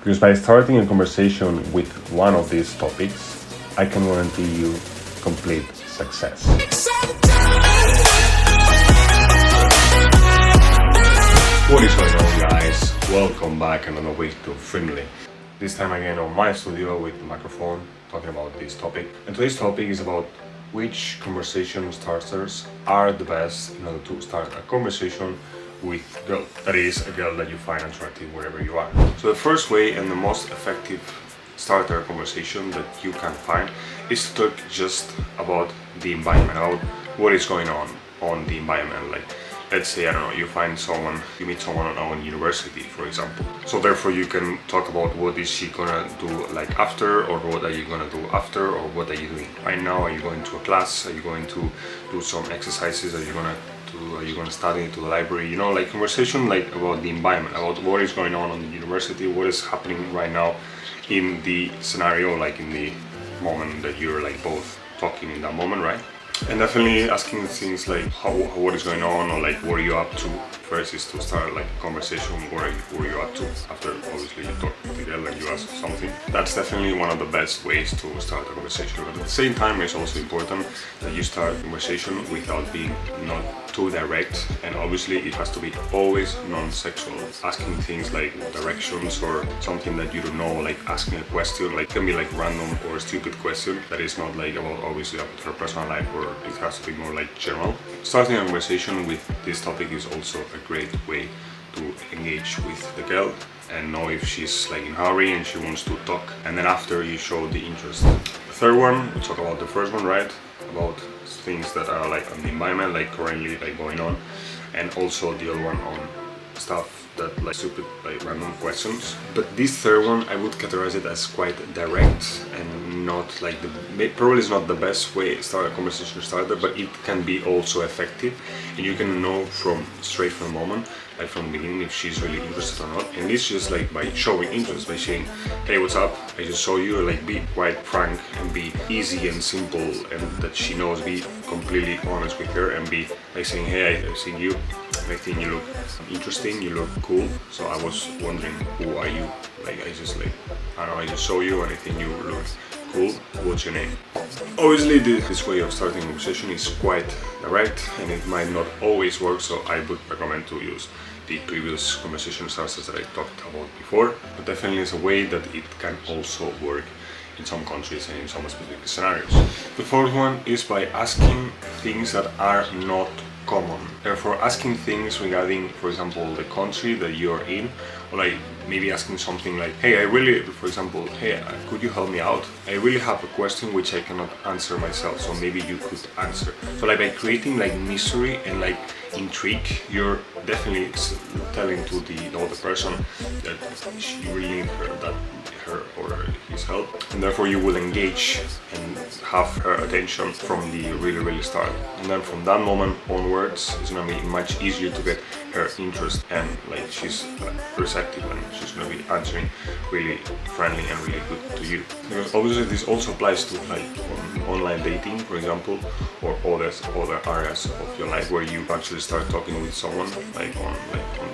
Because by starting a conversation with one of these topics, I can guarantee you complete success. What is going on, guys? Welcome back another week to Friendly. This time again on my studio with the microphone, talking about this topic. And today's topic is about which conversation starters are the best in order to start a conversation with a girl. That is, a girl that you find attractive wherever you are. So the first way and the most effective starter conversation that you can find is to talk just about the environment, about what is going on the environment. Like, let's say, I don't know, you meet someone on university, for example. So therefore you can talk about what is she gonna do like after, or what are you gonna do after, or what are you doing right now? Are you going to a class? Are you going to do some exercises? Are you gonna study to the library? You know, like conversation like about the environment, about what is going on the university, what is happening right now in the scenario, like in the moment that you're like both talking in that moment, right? And definitely asking things like what is going on, or like what are you up to. First is to start like a conversation, what are you up to, after obviously you talk to the girl and you ask something. That's definitely one of the best ways to start a conversation. But at the same time, it's also important that you start a conversation without being not too direct, and obviously it has to be always non-sexual. Asking things like directions or something that you don't know, like asking a question, like can be like random or stupid question that is not like about obviously about her personal life, or it has to be more like general. Starting a conversation with this topic is also a great way to engage with the girl and know if she's like in a hurry and she wants to talk, and then after you show the interest. The third one, we talk about the first one, right? About things that are like on the environment, like currently like going on, and also the other one on stuff that like stupid like random questions. But this third one I would categorize it as quite direct and not like probably is not the best way to start a conversation starter, but it can be also effective, and you can know straight from the moment, like from the beginning, if she's really interested or not. And this just like by showing interest, by saying, hey, what's up, I just saw you, like be quite frank and be easy and simple, and that she knows, be completely honest with her, and be like saying, hey, I've seen you, I think you look interesting, you look cool, so I was wondering, who are you? Like I don't know, I just saw you and I think you look cool, what's your name? Obviously this way of starting a conversation is quite direct and it might not always work, so I would recommend to use the previous conversation starters that I talked about before, but definitely it's a way that it can also work in some countries and in some specific scenarios. The fourth one is by asking things that are not common. Therefore, asking things regarding, for example, the country that you're in, or like maybe asking something like, hey, for example, hey, could you help me out? I really have a question which I cannot answer myself, so maybe you could answer. So like by creating like mystery and like intrigue, you're definitely telling to the other person that you really need her or his help, and therefore you will engage and have her attention from the really start. And then from that moment onwards, it's gonna be much easier to get her interest, and like she's receptive and she's gonna be answering really friendly and really good to you. Because obviously this also applies to like online dating, for example, or other areas of your life where you actually start talking with someone like on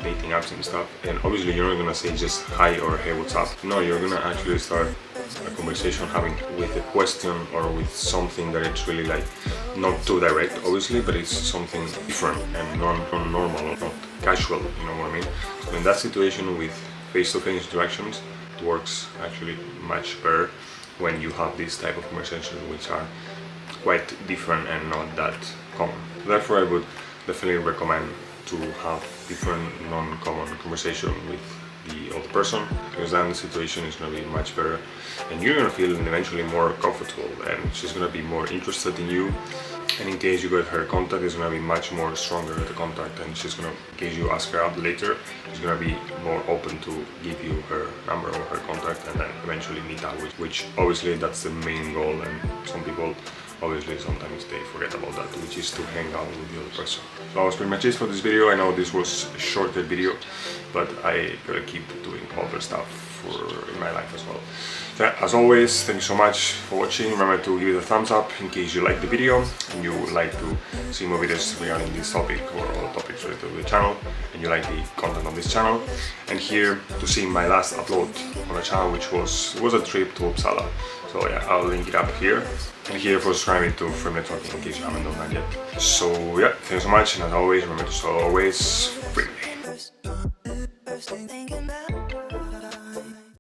dating apps and stuff. And obviously you're not gonna say just hi or hey, what's up. No, you're gonna actually start a conversation having with a question or with something that it's really like not too direct, obviously, but it's something different and non-normal or not casual, you know what I mean? So in that situation with face-to-face interactions, it works actually much better when you have this type of conversations which are quite different and not that common. Therefore, I would definitely recommend to have different non-common conversation with the other person, because then the situation is going to be much better and you're going to feel eventually more comfortable, and she's going to be more interested in you, and in case you get her contact, it's going to be much more stronger the contact, and she's going to, in case you ask her out later, she's going to be more open to give you her number or her contact and then eventually meet up, which obviously that's the main goal, and some people obviously sometimes they forget about that, which is to hang out with the other person. So that was pretty much it for this video. I know this was a shorter video, but I gotta keep doing other stuff in my life as well. So yeah, as always, thank you so much for watching. Remember to give it a thumbs up in case you like the video and you would like to see more videos regarding this topic or all topics related to the channel, and you like the content of this channel. And here to see my last upload on the channel, which was a trip to Uppsala. So yeah, I'll link it up here. And here for subscribing to Frame Networking in case you haven't done that yet. So yeah, thanks so much, and as always, remember to always frame.